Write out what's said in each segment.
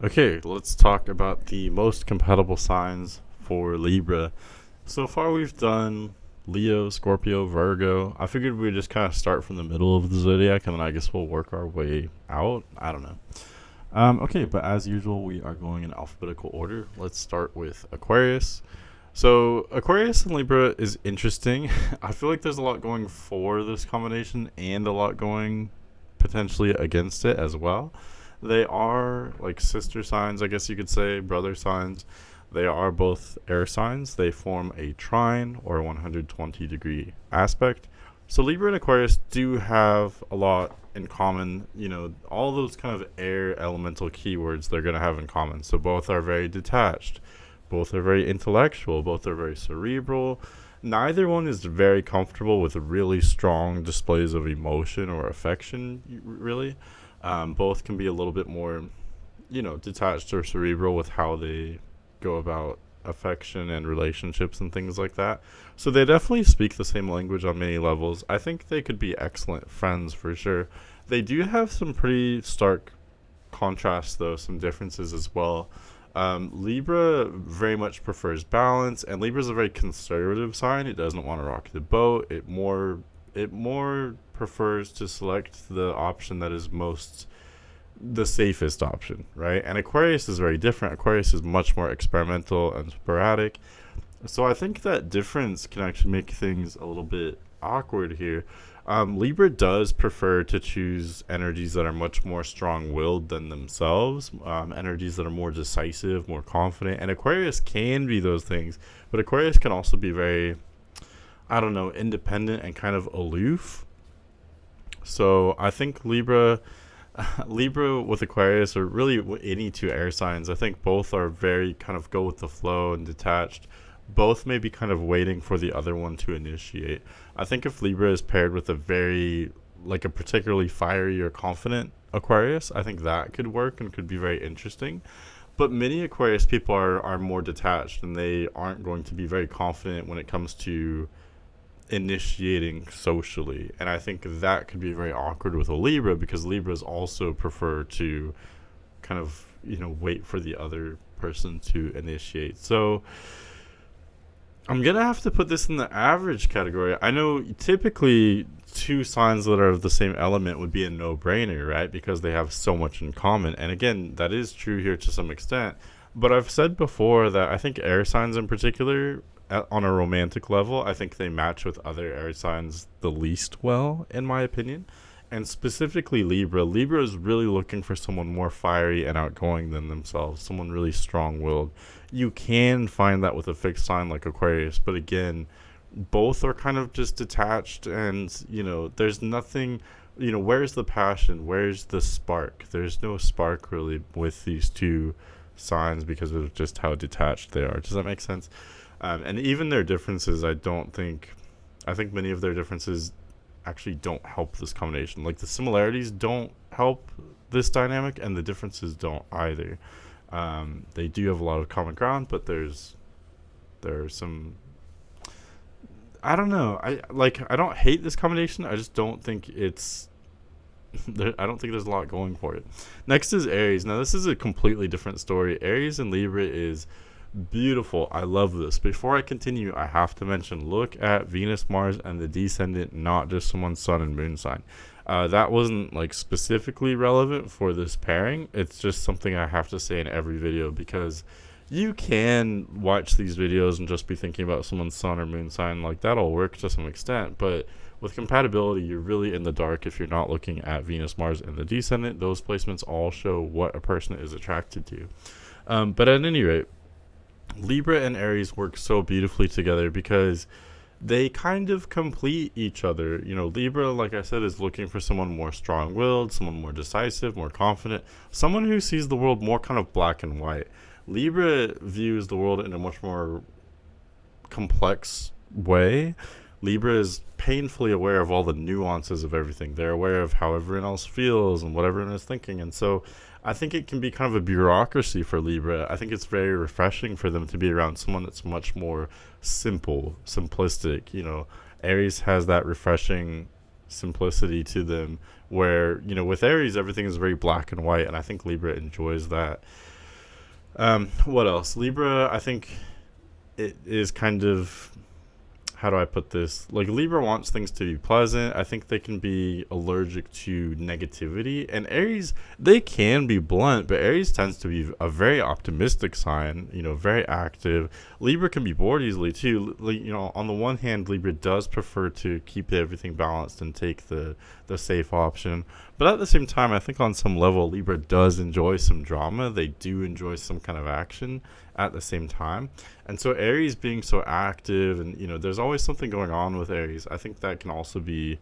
Okay, let's talk about the most compatible signs for Libra. So far, we've done Leo, Scorpio, Virgo. I figured we'd just kind of start from the middle of the zodiac and then I guess we'll work our way out. I don't know. Okay, but as usual, we are going in alphabetical order. Let's start with Aquarius. So, Aquarius and Libra is interesting. I feel like there's a lot going for this combination and a lot going potentially against it as well. They are like sister signs, I guess you could say, brother signs. They are both air signs. They form a trine or 120-degree aspect. So Libra and Aquarius do have a lot in common. All those kind of air elemental keywords they're going to have in common. So both are very detached. Both are very intellectual. Both are very cerebral. Neither one is very comfortable with really strong displays of emotion or affection, really. Both can be a little bit more, detached or cerebral with how they go about affection and relationships and things like that. So they definitely speak the same language on many levels. I think they could be excellent friends for sure. They do have some pretty stark contrasts, though, some differences as well. Libra very much prefers balance, and Libra is a very conservative sign. It doesn't want to rock the boat. It more prefers to select the option that is most the safest option, right? And Aquarius is very different. Aquarius is much more experimental and sporadic. So I think that difference can actually make things a little bit awkward here. Libra does prefer to choose energies that are much more strong willed than themselves, energies that are more decisive, more confident. And Aquarius can be those things, but Aquarius can also be very, I don't know, independent and kind of aloof. So I think Libra with Aquarius, or really any two air signs, I think both are very kind of go with the flow and detached. Both may be kind of waiting for the other one to initiate. I think if Libra is paired with like a particularly fiery or confident Aquarius, I think that could work and could be very interesting. But many Aquarius people are more detached and they aren't going to be very confident when it comes to initiating socially. And I think that could be very awkward with a Libra because Libras also prefer to kind of, wait for the other person to initiate. So I'm going to have to put this in the average category. I know typically two signs that are of the same element would be a no brainer, right? Because they have so much in common. And again, that is true here to some extent. But I've said before that I think air signs in particular, on a romantic level, I think they match with other air signs the least well, in my opinion. And specifically Libra. Libra is really looking for someone more fiery and outgoing than themselves, someone really strong willed. You can find that with a fixed sign like Aquarius, but again, both are kind of just detached and, there's nothing, where's the passion? Where's the spark? There's no spark really with these two signs because of just how detached they are. Does that make sense? And even their differences, I think many of their differences actually don't help this combination. Like the similarities don't help this dynamic, and the differences don't either. They do have a lot of common ground, but there's some. I don't know. I don't hate this combination. I just don't think it's. I don't think there's a lot going for it. Next is Aries. Now this is a completely different story. Aries and Libra is beautiful. I love this. Before I continue, I have to mention, look at Venus, Mars, and the descendant, not just someone's sun and moon sign. That wasn't like specifically relevant for this pairing. It's just something I have to say in every video because you can watch these videos and just be thinking about someone's sun or moon sign. Like that'll work to some extent, but with compatibility, you're really in the dark if you're not looking at Venus, Mars, and the descendant. Those placements all show what a person is attracted to. But at any rate, Libra and Aries work so beautifully together because they kind of complete each other. Libra, like I said, is looking for someone more strong willed, someone more decisive, more confident, someone who sees the world more kind of black and white. Libra views the world in a much more complex way. Libra is painfully aware of all the nuances of everything. They're aware of how everyone else feels and what everyone is thinking. And so I think it can be kind of a bureaucracy for Libra. I think it's very refreshing for them to be around someone that's much more simplistic. Aries has that refreshing simplicity to them, where with Aries everything is very black and white, and I think Libra enjoys that. What else? Libra, I think it is kind of, how do I put this? Like, Libra wants things to be pleasant. I think they can be allergic to negativity. And Aries, they can be blunt, but Aries tends to be a very optimistic sign, very active. Libra can be bored easily too. On the one hand, Libra does prefer to keep everything balanced and take the safe option. But at the same time, I think on some level, Libra does enjoy some drama. They do enjoy some kind of action at the same time. And so Aries being so active, and there's always something going on with Aries, I think that can also be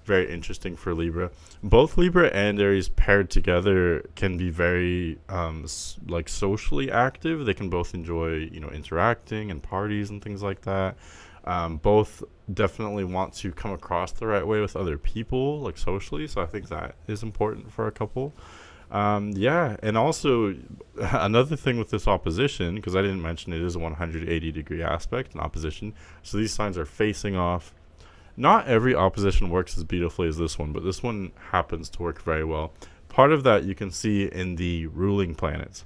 very interesting for Libra. Both Libra and Aries paired together can be very socially active. They can both enjoy interacting and parties and things like that. Both definitely want to come across the right way with other people, like socially. So I think that is important for a couple. And also another thing with this opposition, because I didn't mention it is a 180-degree aspect, an opposition. So these signs are facing off. Not every opposition works as beautifully as this one, but this one happens to work very well. Part of that you can see in the ruling planets.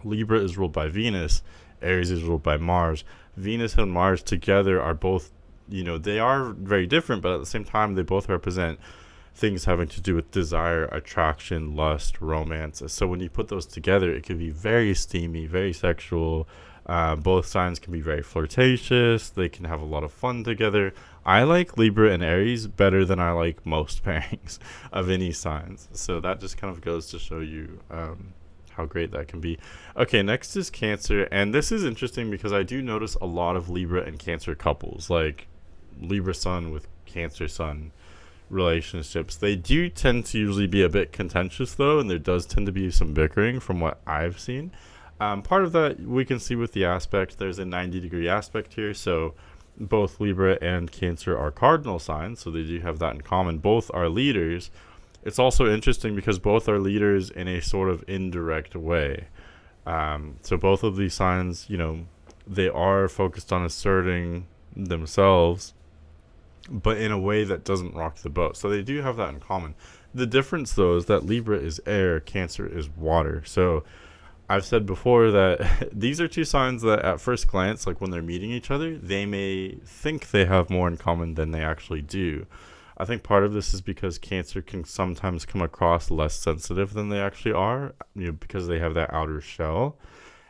Libra is ruled by Venus. Aries is ruled by Mars. Venus and Mars together are both, they are very different, but at the same time, they both represent things having to do with desire, attraction, lust, romance. So when you put those together, it can be very steamy, very sexual. Both signs can be very flirtatious. They can have a lot of fun together. I like Libra and Aries better than I like most pairings of any signs. So that just kind of goes to show you how great that can be. Okay, next is Cancer. And this is interesting because I do notice a lot of Libra and Cancer couples, like Libra Sun with Cancer Sun relationships. They do tend to usually be a bit contentious though, and there does tend to be some bickering from what I've seen. Part of that we can see with the aspect. There's a 90-degree aspect here, so both Libra and Cancer are cardinal signs, so they do have that in common. Both are leaders. It's also interesting because both are leaders in a sort of indirect way. So both of these signs, they are focused on asserting themselves, but in a way that doesn't rock the boat. So they do have that in common. The difference, though, is that Libra is air, Cancer is water. So I've said before that these are two signs that at first glance, like when they're meeting each other, they may think they have more in common than they actually do. I think part of this is because Cancer can sometimes come across less sensitive than they actually are, because they have that outer shell.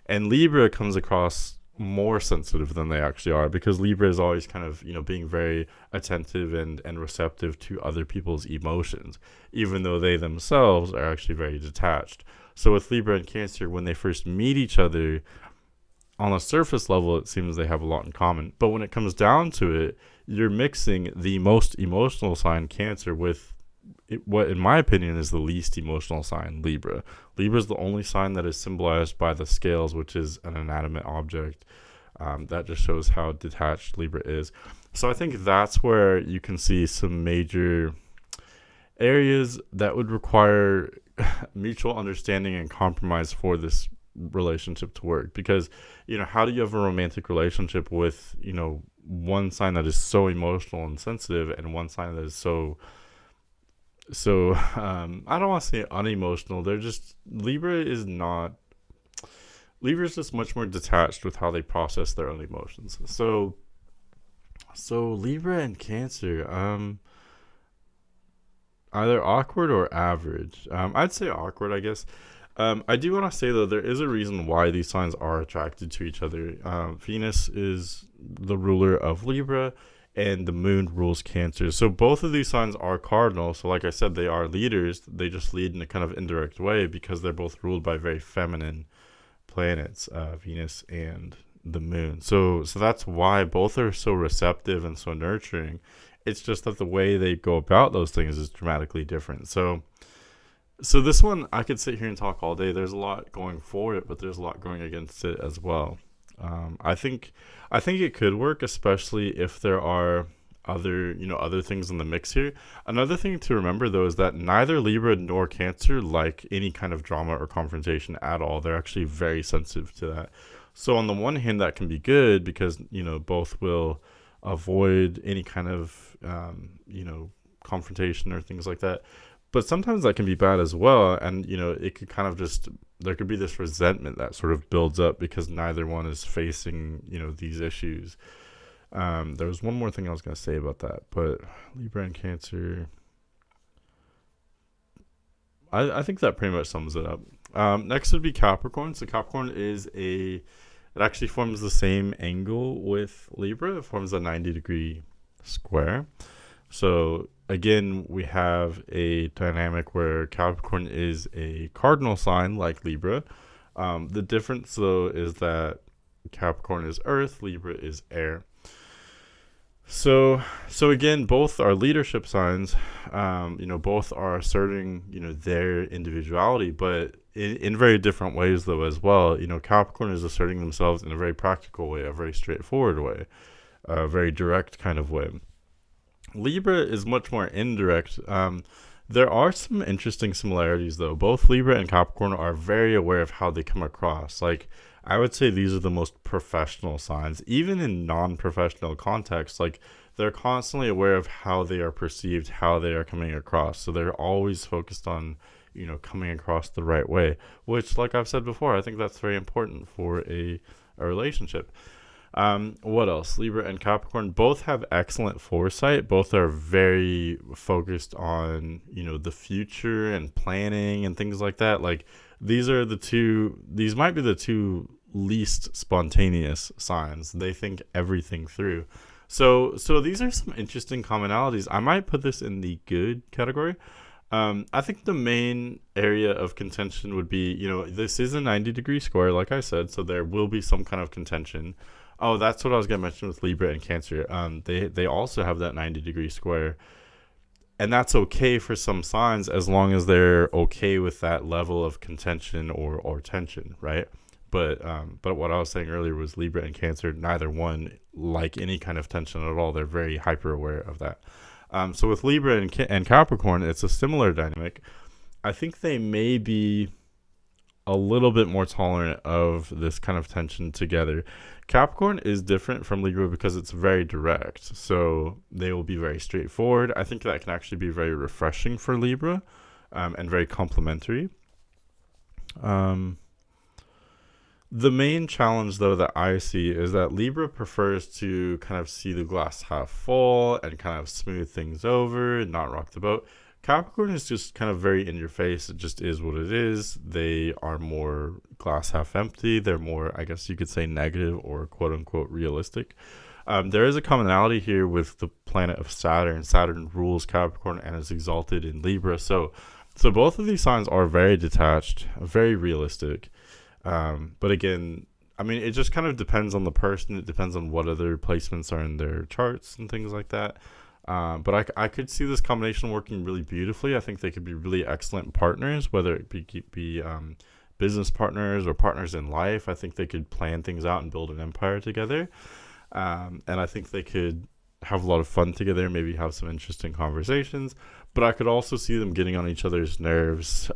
And Libra comes across more sensitive than they actually are, because Libra is always kind of being very attentive and receptive to other people's emotions, even though they themselves are actually very detached. So with Libra and Cancer, when they first meet each other, on a surface level it seems they have a lot in common, but when it comes down to it, you're mixing the most emotional sign, Cancer, with what in my opinion is the least emotional sign, Libra. Libra is the only sign that is symbolized by the scales, which is an inanimate object. That just shows how detached Libra is. So I think that's where you can see some major areas that would require mutual understanding and compromise for this relationship to work. Because how do you have a romantic relationship with one sign that is so emotional and sensitive, and one sign that is so I don't want to say unemotional. Libra's just much more detached with how they process their own emotions. So Libra and Cancer, either awkward or average. I'd say awkward, I guess. I do want to say, though, there is a reason why these signs are attracted to each other. Venus is the ruler of Libra, and the moon rules Cancer. So both of these signs are cardinal. So like I said, they are leaders. They just lead in a kind of indirect way because they're both ruled by very feminine planets, Venus and the moon. So that's why both are so receptive and so nurturing. It's just that the way they go about those things is dramatically different. So this one, I could sit here and talk all day. There's a lot going for it, but there's a lot going against it as well. I think it could work, especially if there are other things in the mix here. Another thing to remember, though, is that neither Libra nor Cancer like any kind of drama or confrontation at all. They're actually very sensitive to that. So on the one hand, that can be good because both will avoid any kind of confrontation or things like that. But sometimes that can be bad as well. And, it could kind of just, there could be this resentment that sort of builds up because neither one is facing, these issues. There was one more thing I was going to say about that, but Libra and Cancer, I think that pretty much sums it up. Next would be Capricorn. So Capricorn it actually forms the same angle with Libra. It forms a 90-degree square. So again, we have a dynamic where Capricorn is a cardinal sign like Libra. The difference, though, is that Capricorn is earth, Libra is air. So again, both are leadership signs. Both are asserting, their individuality, but in very different ways, though, as well. Capricorn is asserting themselves in a very practical way, a very straightforward way, a very direct kind of way. Libra is much more indirect. There are some interesting similarities, though. Both Libra and Capricorn are very aware of how they come across. Like, I would say these are the most professional signs, even in non-professional contexts. Like, they're constantly aware of how they are perceived, how they are coming across. So they're always focused on, coming across the right way, which, like I've said before, I think that's very important for a relationship. What else? Libra and Capricorn both have excellent foresight. Both are very focused on, the future and planning and things like that. Like, these might be the two least spontaneous signs. They think everything through. So these are some interesting commonalities. I might put this in the good category. I think the main area of contention would be, this is a 90-degree square, like I said, so there will be some kind of contention. Oh, that's what I was going to mention with Libra and Cancer. They also have that 90-degree square. And that's okay for some signs as long as they're okay with that level of contention or tension, right? But what I was saying earlier was Libra and Cancer, neither one like any kind of tension at all. They're very hyper aware of that. So with Libra and Capricorn, it's a similar dynamic. I think they may be a little bit more tolerant of this kind of tension together. Capricorn is different from Libra because it's very direct. So they will be very straightforward. I think that can actually be very refreshing for Libra, and very complementary. The main challenge, though, that I see is that Libra prefers to kind of see the glass half full and kind of smooth things over and not rock the boat. Capricorn is just kind of very in your face. It just is what it is. They are more glass half empty. They're more, I guess you could say, negative or quote unquote realistic. There is a commonality here with the planet of Saturn. Saturn rules Capricorn and is exalted in Libra. So both of these signs are very detached, very realistic. But again, I mean, it just kind of depends on the person. It depends on what other placements are in their charts and things like that. But I could see this combination working really beautifully. I think they could be really excellent partners, whether it be business partners or partners in life. I think they could plan things out and build an empire together. And I think they could have a lot of fun together, maybe have some interesting conversations. But I could also see them getting on each other's nerves.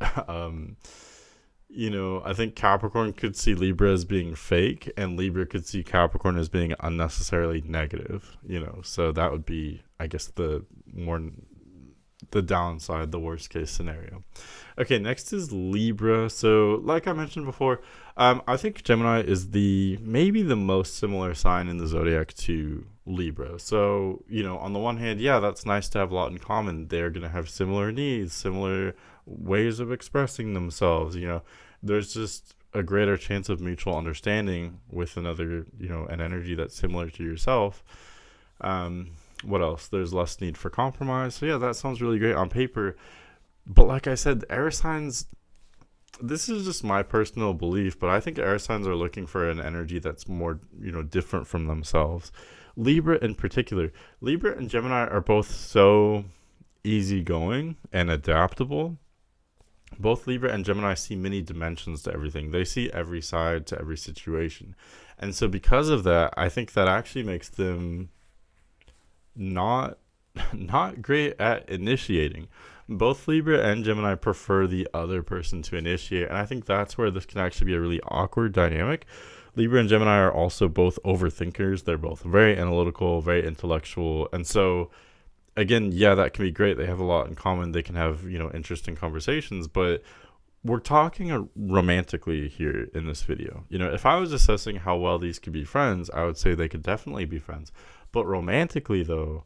I think Capricorn could see Libra as being fake, and Libra could see Capricorn as being unnecessarily negative, so that would be, I guess, the downside, the worst case scenario. Okay, next is Libra. So like I mentioned before, I think Gemini is maybe the most similar sign in the zodiac to Libra. So, on the one hand, yeah, that's nice to have a lot in common. They're going to have similar needs, similar ways of expressing themselves. There's just a greater chance of mutual understanding with another, an energy that's similar to yourself. What else? There's less need for compromise. So yeah, that sounds really great on paper. But like I said, air signs, this is just my personal belief, but I think air signs are looking for an energy that's more, different from themselves. Libra in particular, Libra and Gemini are both so easygoing and adaptable. Both Libra and Gemini see many dimensions to everything. They see every side to every situation. And so because of that, I think that actually makes them not great at initiating. Both Libra and Gemini prefer the other person to initiate, and I think that's where this can actually be a really awkward dynamic. Libra and Gemini are also both overthinkers. They're both very analytical, very intellectual, and so again, yeah, that can be great. They have a lot in common. They can have, interesting conversations, but we're talking romantically here in this video. If I was assessing how well these could be friends, I would say they could definitely be friends. But romantically, though,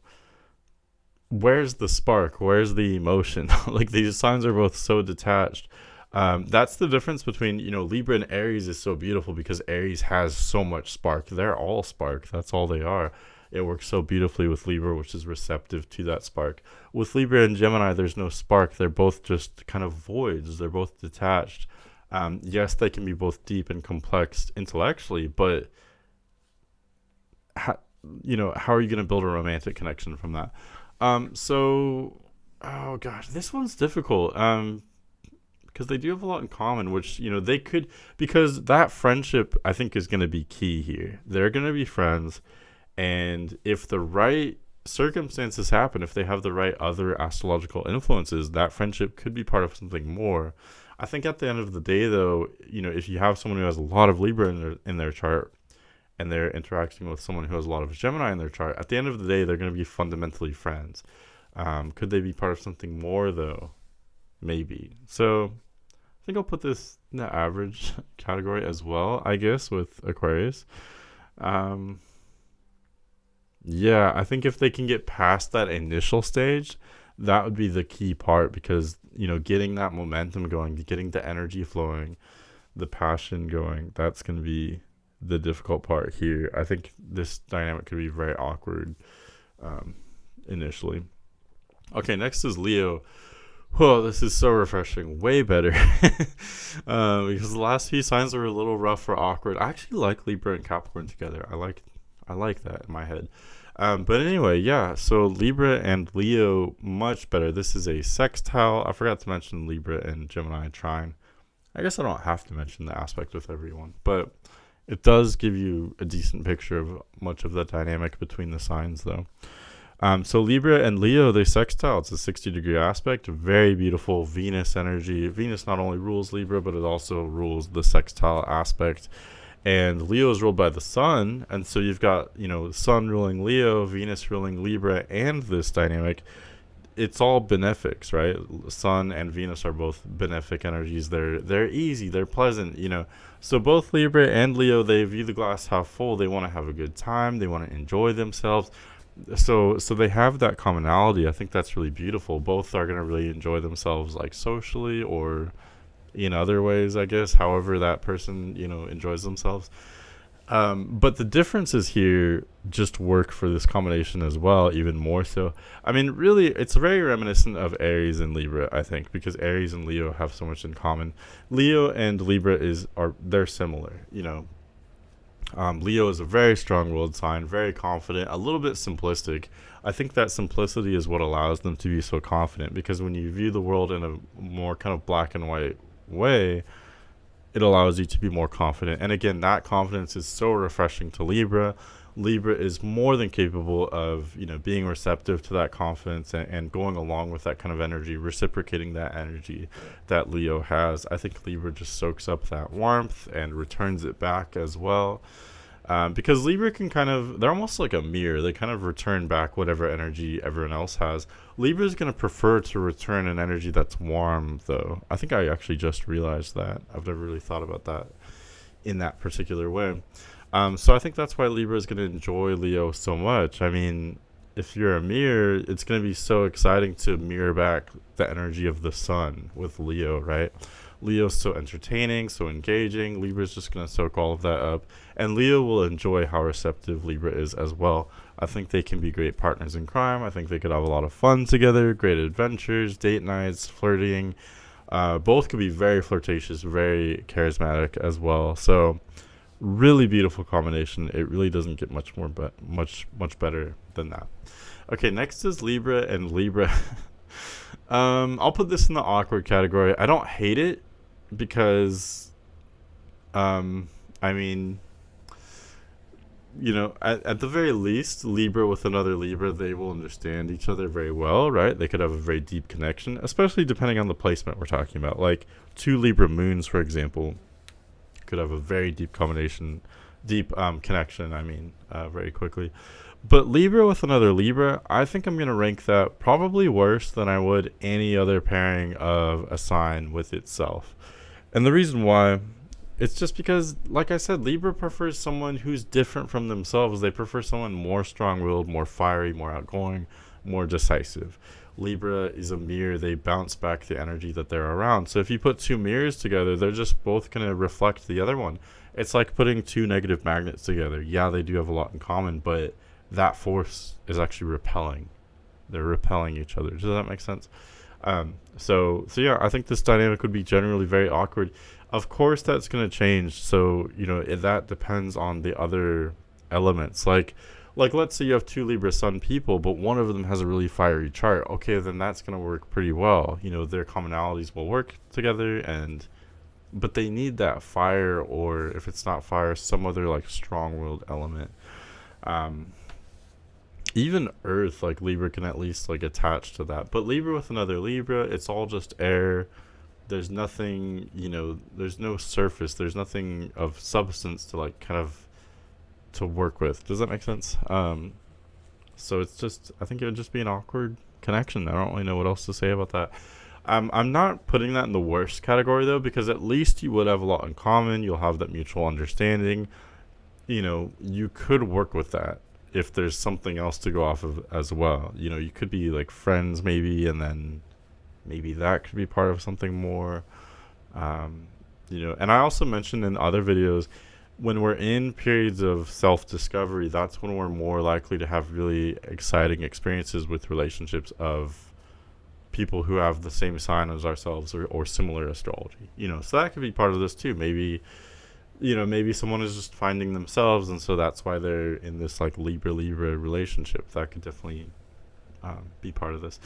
where's the spark? Where's the emotion? Like, these signs are both so detached. That's the difference between, Libra and Aries is so beautiful because Aries has so much spark. They're all spark. That's all they are. It works so beautifully with Libra, which is receptive to that spark. With Libra and Gemini, there's no spark. They're both just kind of voids. They're both detached. Yes, they can be both deep and complex intellectually, but how are you going to build a romantic connection from that? Oh gosh, this one's difficult. Because they do have a lot in common, which, they could, because that friendship, I think, is going to be key here. They're going to be friends. And if the right circumstances happen, if they have the right other astrological influences, that friendship could be part of something more. I think at the end of the day, though, if you have someone who has a lot of Libra in their chart and they're interacting with someone who has a lot of Gemini in their chart, at the end of the day, they're going to be fundamentally friends. Could they be part of something more, though? Maybe. So I think I'll put this in the average category as well, I guess, with Aquarius. Yeah, I think if they can get past that initial stage, that would be the key part because, getting that momentum going, getting the energy flowing, the passion going, that's going to be the difficult part here. I think this dynamic could be very awkward initially. Okay, next is Leo. Whoa, this is so refreshing. Way better. Because the last few signs were a little rough or awkward. I actually like Libra and Capricorn together. I like that in my head. But anyway, yeah, so Libra and Leo, much better. This is a sextile. I forgot to mention Libra and Gemini trine. I guess I don't have to mention the aspect with everyone, but it does give you a decent picture of much of the dynamic between the signs, though. So Libra and Leo, they sextile. It's a 60-degree aspect. Very beautiful Venus energy. Venus not only rules Libra, but it also rules the sextile aspect. And Leo is ruled by the sun. And so you've got, the sun ruling Leo, Venus ruling Libra, and this dynamic. It's all benefics, right? Sun and Venus are both benefic energies. They're easy. They're pleasant, So both Libra and Leo, they view the glass half full. They want to have a good time. They want to enjoy themselves. So they have that commonality. I think that's really beautiful. Both are going to really enjoy themselves, like socially or in other ways, I guess, however that person, enjoys themselves. But the differences here just work for this combination as well, even more so. I mean, really, it's very reminiscent of Aries and Libra, I think, because Aries and Leo have so much in common. Leo and Libra they're similar, Leo is a very strong-willed sign, very confident, a little bit simplistic. I think that simplicity is what allows them to be so confident, because when you view the world in a more kind of black and white way, it allows you to be more confident. And again, that confidence is so refreshing to Libra. Libra is more than capable of, being receptive to that confidence and going along with that kind of energy, reciprocating that energy that Leo has. I think Libra just soaks up that warmth and returns it back as well. Because Libra can they're almost like a mirror. They kind of return back whatever energy everyone else has. Libra is going to prefer to return an energy that's warm, though. I think I actually just realized that. I've never really thought about that in that particular way. So I think that's why Libra is going to enjoy Leo so much. I mean, if you're a mirror, it's going to be so exciting to mirror back the energy of the sun with Leo, right? Leo's so entertaining, so engaging. Libra's just going to soak all of that up. And Leo will enjoy how receptive Libra is as well. I think they can be great partners in crime. I think they could have a lot of fun together, great adventures, date nights, flirting. Both could be very flirtatious, very charismatic as well. So really beautiful combination. It really doesn't get much better than that. Okay, next is Libra and Libra. I'll put this in the awkward category. I don't hate it because, I mean, at the very least, Libra with another Libra, they will understand each other very well, right? They could have a very deep connection, especially depending on the placement we're talking about. Like 2 Libra moons, for example, could have a very deep connection, very quickly. But Libra with another Libra, I think I'm going to rank that probably worse than I would any other pairing of a sign with itself. And the reason why, it's just because, like I said, Libra prefers someone who's different from themselves. They prefer someone more strong-willed, more fiery, more outgoing, more decisive. Libra is a mirror. They bounce back the energy that they're around. So if you put two mirrors together, they're just both going to reflect the other one. It's like putting two negative magnets together. Yeah, they do have a lot in common, but that force is actually repelling. They're repelling each other. Does that make sense? So yeah, I think this dynamic would be generally very awkward. Of course, that's going to change. So that depends on the other elements. Like let's say you have two Libra Sun people, but one of them has a really fiery chart. Okay, then that's going to work pretty well. Their commonalities will work together, but they need that fire, or if it's not fire, some other like strong-willed element. Even Earth, like Libra can at least like attach to that. But Libra with another Libra, it's all just air. There's nothing, there's no surface. There's nothing of substance to like kind of to work with. Does that make sense? So it's just, I think it would just be an awkward connection. I don't really know what else to say about that. I'm not putting that in the worst category though, because at least you would have a lot in common. You'll have that mutual understanding. You could work with that if there's something else to go off of as well. You could be like friends maybe, and then maybe that could be part of something more. And I also mentioned in other videos, when we're in periods of self-discovery, that's when we're more likely to have really exciting experiences with relationships of people who have the same sign as ourselves, or similar astrology. So that could be part of this too. Maybe someone is just finding themselves, and so that's why they're in this like Libra relationship. That could definitely be part of this.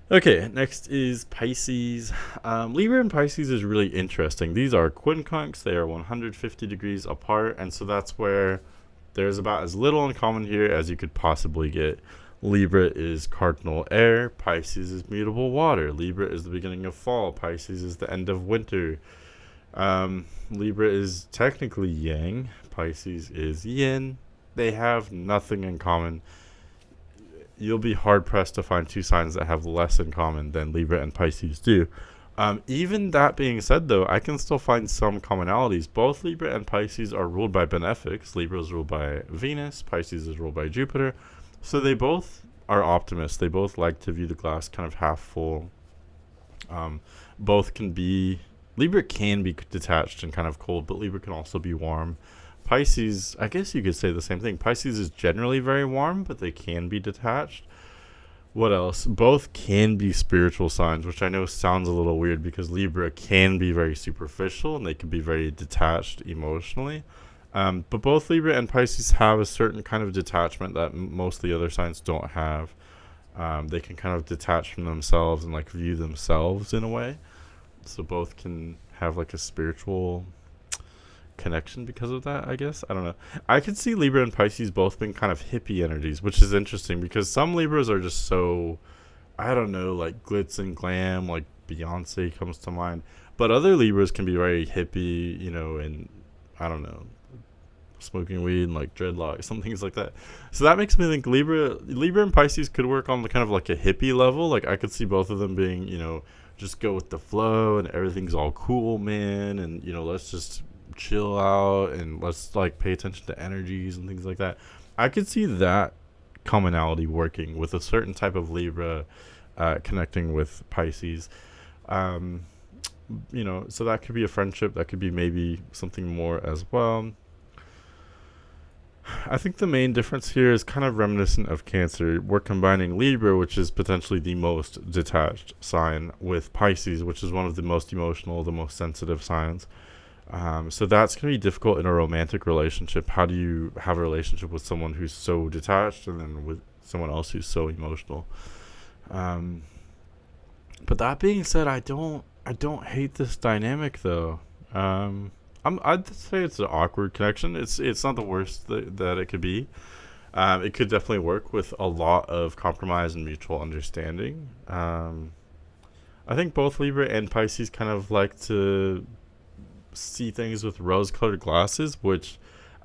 Okay, next is Pisces. Libra and Pisces is really interesting. These are quincunx. They are 150 degrees apart, and so that's where there's about as little in common here as you could possibly get. Libra is cardinal air. Pisces is mutable water. Libra is the beginning of fall. Pisces is the end of winter. Libra is technically yang. Pisces is yin. They have nothing in common. You'll be hard-pressed to find two signs that have less in common than Libra and Pisces do. Even that being said, though, I can still find some commonalities. Both Libra and Pisces are ruled by benefics. Libra is ruled by Venus. Pisces is ruled by Jupiter. So they both are optimists. They both like to view the glass kind of half full. Libra can be detached and kind of cold, but Libra can also be warm. Pisces, I guess you could say the same thing. Pisces is generally very warm, but they can be detached. What else? Both can be spiritual signs, which I know sounds a little weird because Libra can be very superficial and they can be very detached emotionally. But both Libra and Pisces have a certain kind of detachment that most of the other signs don't have. They can kind of detach from themselves and like view themselves in a way. So both can have like a spiritual connection because of that, I guess. I don't know. I could see Libra and Pisces both being kind of hippie energies, which is interesting because some Libras are just so, I don't know, like glitz and glam, like Beyonce comes to mind. But other Libras can be very hippie, and I don't know, smoking weed and like dreadlocks, some things like that. So that makes me think Libra and Pisces could work on the kind of like a hippie level. Like I could see both of them being, just go with the flow and everything's all cool, man, and let's just chill out and let's like pay attention to energies and things like that. I could see that commonality working with a certain type of Libra connecting with Pisces. So that could be a friendship. That could be maybe something more as well. I think the main difference here is kind of reminiscent of Cancer. We're combining Libra, which is potentially the most detached sign, with Pisces, which is one of the most emotional, the most sensitive signs. So that's going to be difficult in a romantic relationship. How do you have a relationship with someone who's so detached and then with someone else who's so emotional? But that being said, I don't hate this dynamic though. I'd say it's an awkward connection. It's not the worst that it could be. It could definitely work with a lot of compromise and mutual understanding. I think both Libra and Pisces kind of like to see things with rose-colored glasses, which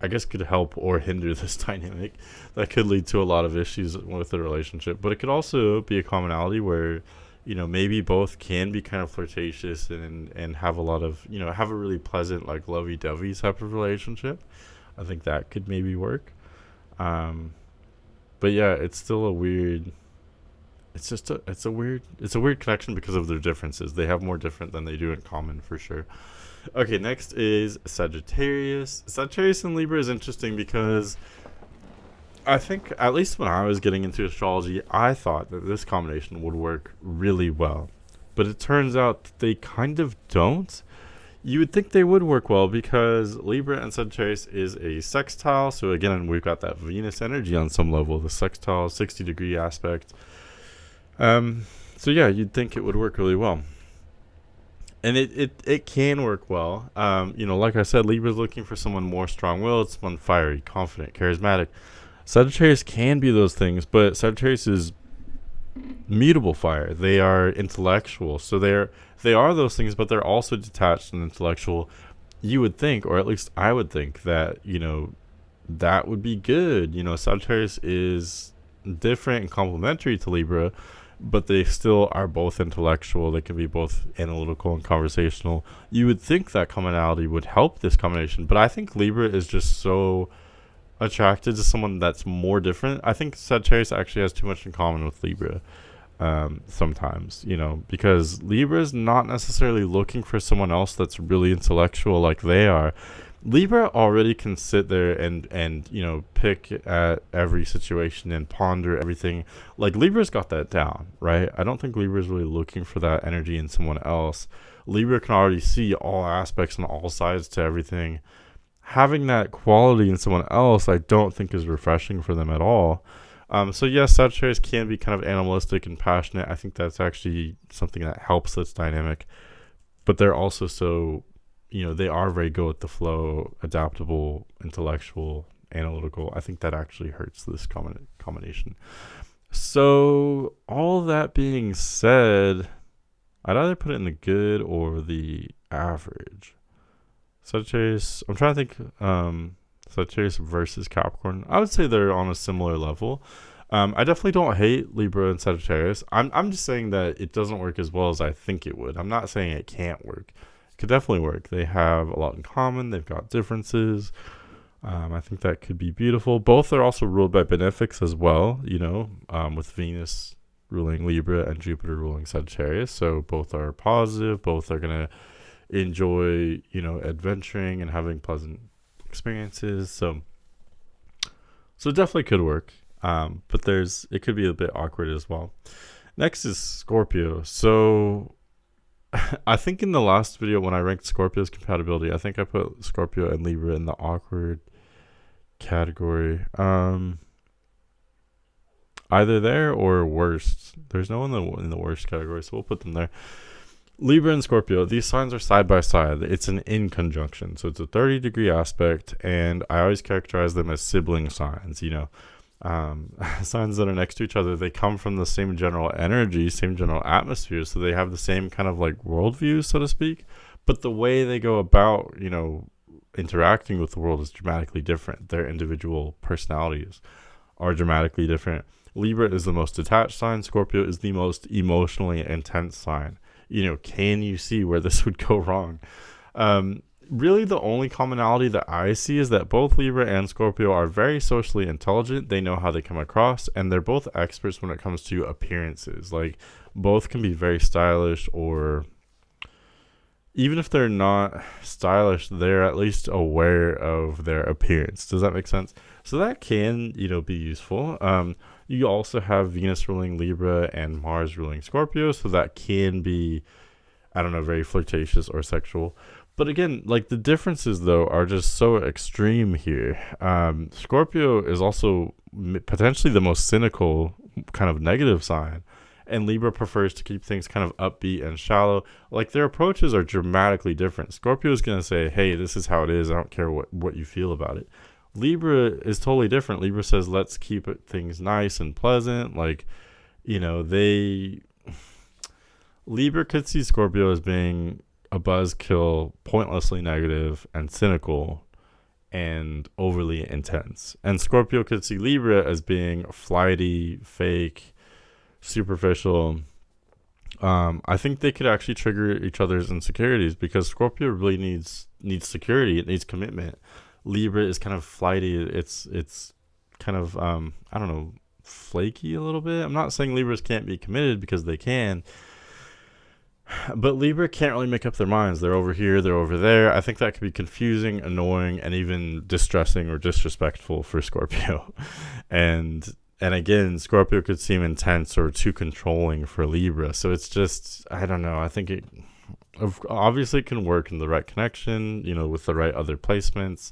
I guess could help or hinder this dynamic that could lead to a lot of issues with the relationship. But it could also be a commonality where, maybe both can be kind of flirtatious and have a lot of, have a really pleasant, like, lovey-dovey type of relationship. I think that could maybe work. But yeah, it's still a weird. It's just it's a weird connection because of their differences. They have more different than they do in common for sure. Okay, next is Sagittarius. Sagittarius and Libra is interesting because I think, at least when I was getting into astrology, I thought that this combination would work really well. But it turns out that they kind of don't. You would think they would work well because Libra and Sagittarius is a sextile. So again, we've got that Venus energy on some level, the sextile 60-degree aspect. So yeah, you'd think it would work really well. And it can work well. Like I said, Libra's looking for someone more strong-willed, someone fiery, confident, charismatic. Sagittarius can be those things, but Sagittarius is mutable fire. They are intellectual, so they are those things, but they're also detached and intellectual. You would think, or at least I would think, that that would be good. Sagittarius is different and complementary to Libra, but they still are both intellectual. They can be both analytical and conversational. You would think that commonality would help this combination, but I think Libra is just so attracted to someone that's more different. I think Sagittarius actually has too much in common with Libra sometimes, because Libra is not necessarily looking for someone else that's really intellectual like they are. Libra already can sit there and pick at every situation and ponder everything. Like, Libra's got that down, right? I don't think Libra's really looking for that energy in someone else. Libra can already see all aspects and all sides to everything. Having that quality in someone else, I don't think is refreshing for them at all. So yes, Sagittarius can be kind of animalistic and passionate. I think that's actually something that helps this dynamic. But they're also so, they are very go with the flow, adaptable, intellectual, analytical. I think that actually hurts this combination. So all that being said, I'd either put it in the good or the average. Sagittarius, I'm trying to think, Sagittarius versus Capricorn. I would say they're on a similar level. I definitely don't hate Libra and Sagittarius. I'm just saying that it doesn't work as well as I think it would. I'm not saying it can't work. It could definitely work. They have a lot in common. They've got differences. I think that could be beautiful. Both are also ruled by benefics as well, with Venus ruling Libra and Jupiter ruling Sagittarius. So both are positive. Both are going to enjoy, adventuring and having pleasant experiences. So it definitely could work. But it could be a bit awkward as well. Next is Scorpio. So I think in the last video when I ranked Scorpio's compatibility, I think I put Scorpio and Libra in the awkward category. Either there or worst. There's no one in the worst category, so we'll put them there. Libra and Scorpio, these signs are side by side. It's an in conjunction, so it's a 30-degree aspect, and I always characterize them as sibling signs. Signs that are next to each other, they come from the same general energy, same general atmosphere, so they have the same kind of like worldview, so to speak, but the way they go about interacting with the world is dramatically different. Their individual personalities are dramatically different. Libra is the most detached sign. Scorpio is the most emotionally intense sign. Can you see where this would go wrong? Really, the only commonality that I see is that both Libra and Scorpio are very socially intelligent. They know how they come across, and they're both experts when it comes to appearances. Like, both can be very stylish, or even if they're not stylish, they're at least aware of their appearance. Does that make sense? So that can, be useful. You also have Venus ruling Libra and Mars ruling Scorpio, so that can be, very flirtatious or sexual. But again, like, the differences, though, are just so extreme here. Scorpio is also potentially the most cynical, kind of negative sign. And Libra prefers to keep things kind of upbeat and shallow. Like, their approaches are dramatically different. Scorpio is going to say, hey, this is how it is. I don't care what you feel about it. Libra is totally different. Libra says, let's keep things nice and pleasant. Like, Libra could see Scorpio as being a buzzkill, pointlessly negative and cynical, and overly intense. And Scorpio could see Libra as being flighty, fake, superficial. I think they could actually trigger each other's insecurities because Scorpio really needs security. It needs commitment. Libra is kind of flighty. It's kind of I don't know, flaky a little bit. I'm not saying Libras can't be committed because they can, but Libra can't really make up their minds. They're over here, they're over there. I think that could be confusing, annoying, and even distressing or disrespectful for Scorpio. And again, Scorpio could seem intense or too controlling for Libra. So it's just, I don't know. I think it obviously can work in the right connection, with the right other placements.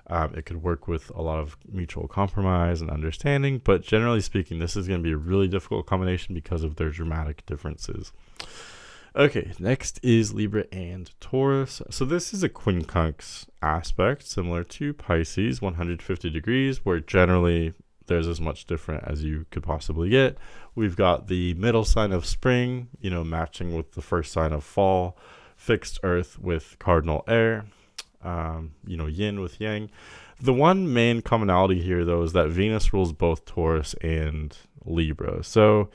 It could work with a lot of mutual compromise and understanding. But generally speaking, this is going to be a really difficult combination because of their dramatic differences. Okay, next is Libra and Taurus. So this is a quincunx aspect similar to Pisces, 150 degrees, where generally there's as much different as you could possibly get. We've got the middle sign of spring, matching with the first sign of fall, fixed earth with cardinal air, yin with yang. The one main commonality here, though, is that Venus rules both Taurus and Libra. So,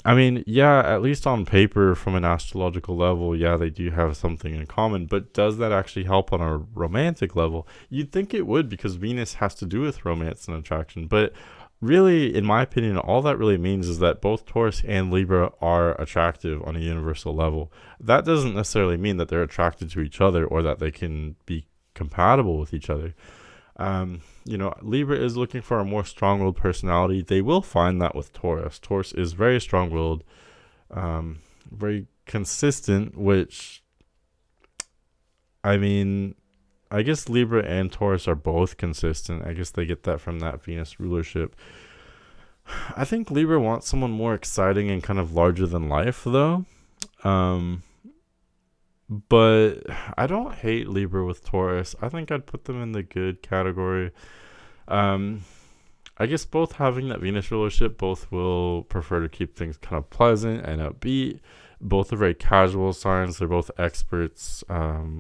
at least on paper, from an astrological level, they do have something in common. But does that actually help on a romantic level? You'd think it would, because Venus has to do with romance and attraction. But really, in my opinion, all that really means is that both Taurus and Libra are attractive on a universal level. That doesn't necessarily mean that they're attracted to each other or that they can be compatible with each other. Libra is looking for a more strong-willed personality. They will find that with Taurus. Taurus is very strong-willed, very consistent, which, I guess Libra and Taurus are both consistent. I guess they get that from that Venus rulership. I think Libra wants someone more exciting and kind of larger than life, though. But I don't hate Libra with Taurus. I think I'd put them in the good category. I guess both having that Venus rulership, both will prefer to keep things kind of pleasant and upbeat. Both are very casual signs. They're both experts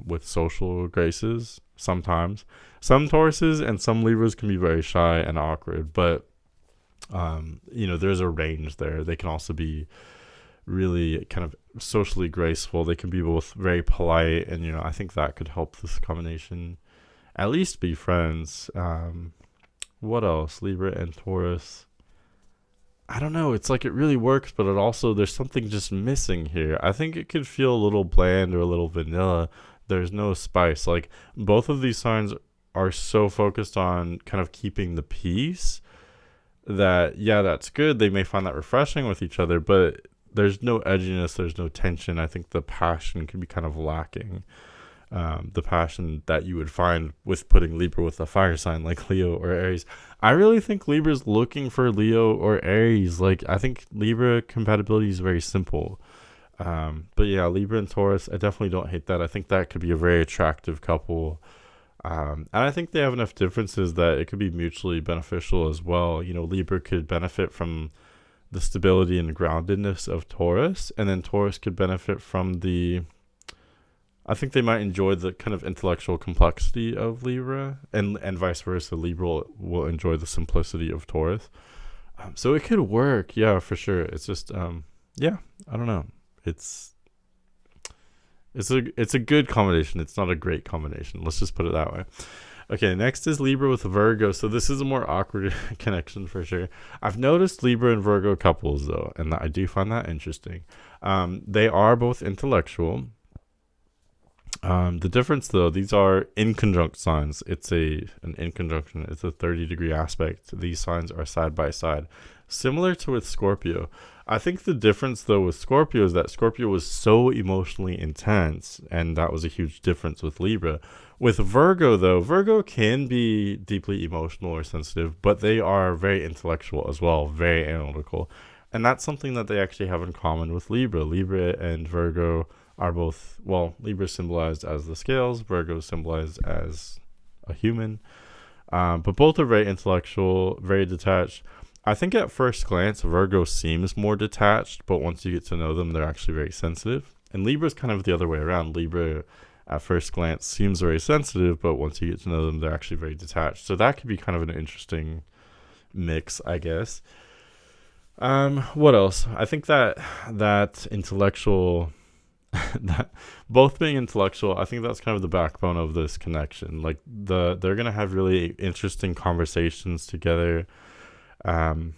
with social graces sometimes. Some Tauruses and some Libras can be very shy and awkward, but there's a range there. They can also be really kind of socially graceful. They can be both very polite, and I think that could help this combination at least be friends. What else? Libra and Taurus. I don't know. It's like it really works, but it also, there's something just missing here. I think it could feel a little bland or a little vanilla. There's no spice. Like, both of these signs are so focused on kind of keeping the peace that, that's good. They may find that refreshing with each other, but there's no edginess. There's no tension. I think the passion can be kind of lacking. The passion that you would find with putting Libra with a fire sign like Leo or Aries. I really think Libra's looking for Leo or Aries. Like, I think Libra compatibility is very simple. But Libra and Taurus, I definitely don't hate that. I think that could be a very attractive couple. And I think they have enough differences that it could be mutually beneficial as well. Libra could benefit from the stability and groundedness of Taurus, and then Taurus could benefit from I think they might enjoy the kind of intellectual complexity of Libra, and vice versa. Libra will enjoy the simplicity of Taurus. So it could work, for sure. It's just, I don't know. It's a good combination. It's not a great combination. Let's just put it that way. Okay, next is Libra with Virgo. So this is a more awkward connection for sure. I've noticed Libra and Virgo couples, though, and I do find that interesting. They are both intellectual. The difference, though, these are inconjunct signs. It's an inconjunction. It's a 30-degree aspect. These signs are side by side, similar to with Scorpio. I think the difference, though, with Scorpio is that Scorpio was so emotionally intense, and that was a huge difference with Libra. With Virgo, though, Virgo can be deeply emotional or sensitive, but they are very intellectual as well, very analytical. And that's something that they actually have in common with Libra. Libra and Virgo are both, Libra symbolized as the scales, Virgo symbolized as a human. But both are very intellectual, very detached. I think at first glance, Virgo seems more detached, but once you get to know them, they're actually very sensitive. And Libra is kind of the other way around. Libra at first glance seems very sensitive, but once you get to know them, they're actually very detached. So that could be kind of an interesting mix, I guess. What else? I think that intellectual, that both being intellectual, I think that's kind of the backbone of this connection. Like they're gonna have really interesting conversations together. Um,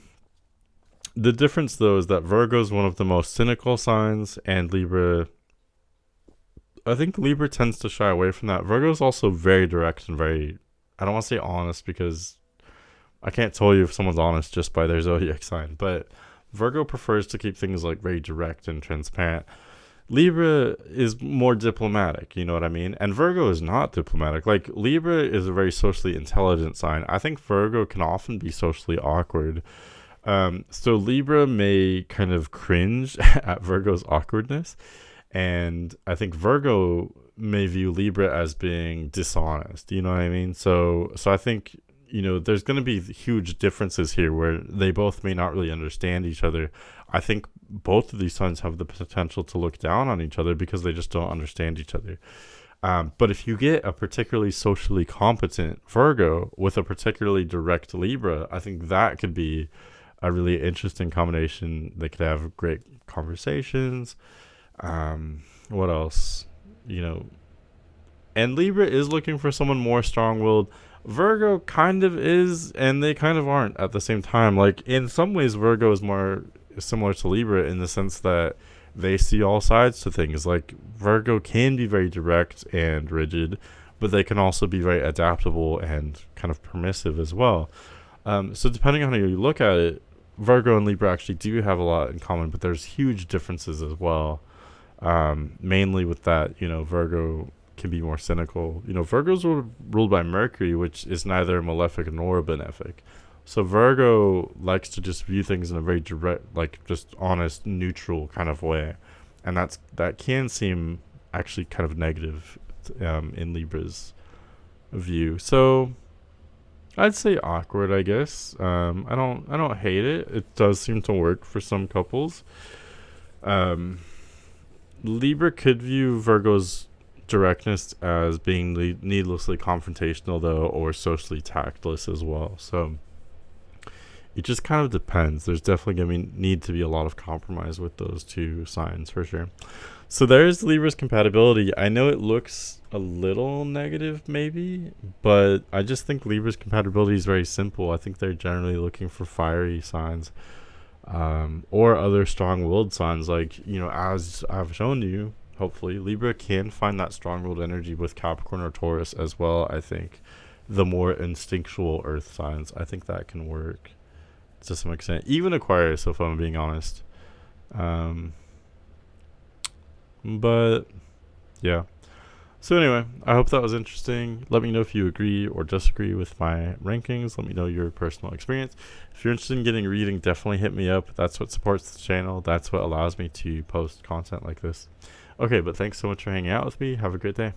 the difference though is that Virgo is one of the most cynical signs, and Libra. I think Libra tends to shy away from that. Virgo is also very direct and very. I don't want to say honest because I can't tell you if someone's honest just by their zodiac sign, but Virgo prefers to keep things like very direct and transparent. Libra is more diplomatic, you know what I mean? And Virgo is not diplomatic. Like Libra is a very socially intelligent sign. I think Virgo can often be socially awkward. So Libra may kind of cringe at Virgo's awkwardness, and I think Virgo may view Libra as being dishonest. You know what I mean? So I think there's going to be huge differences here where they both may not really understand each other. I think both of these signs have the potential to look down on each other because they just don't understand each other. But if you get a particularly socially competent Virgo with a particularly direct Libra, I think that could be a really interesting combination. They could have great conversations. What else? And Libra is looking for someone more strong-willed. Virgo kind of is, and they kind of aren't at the same time. Like, in some ways, Virgo is more similar to Libra in the sense that they see all sides to things. Like, Virgo can be very direct and rigid, but they can also be very adaptable and kind of permissive as well. So depending on how you look at it, Virgo and Libra actually do have a lot in common, but there's huge differences as well. Mainly with that, Virgo can be more cynical. Virgos are ruled by Mercury, which is neither malefic nor benefic. So Virgo likes to just view things in a very direct, like just honest, neutral kind of way, and that can seem actually kind of negative in Libra's view. So I'd say awkward, I guess. I don't hate it. It does seem to work for some couples. Libra could view Virgo's directness as being needlessly confrontational, though, or socially tactless as well. So it just kind of depends. There's definitely going to need to be a lot of compromise with those two signs for sure. So there's Libra's compatibility. I know it looks a little negative maybe, but I just think Libra's compatibility is very simple. I think they're generally looking for fiery signs, or other strong-willed signs. Like, as I've shown you, hopefully Libra can find that strong-willed energy with Capricorn or Taurus as well. I think the more instinctual earth signs, I think that can work to some extent. Even Aquarius, if I'm being honest. But yeah. So anyway, I hope that was interesting. Let me know if you agree or disagree with my rankings. Let me know your personal experience. If you're interested in getting a reading, definitely hit me up. That's what supports the channel. That's what allows me to post content like this. Okay, but thanks so much for hanging out with me. Have a great day.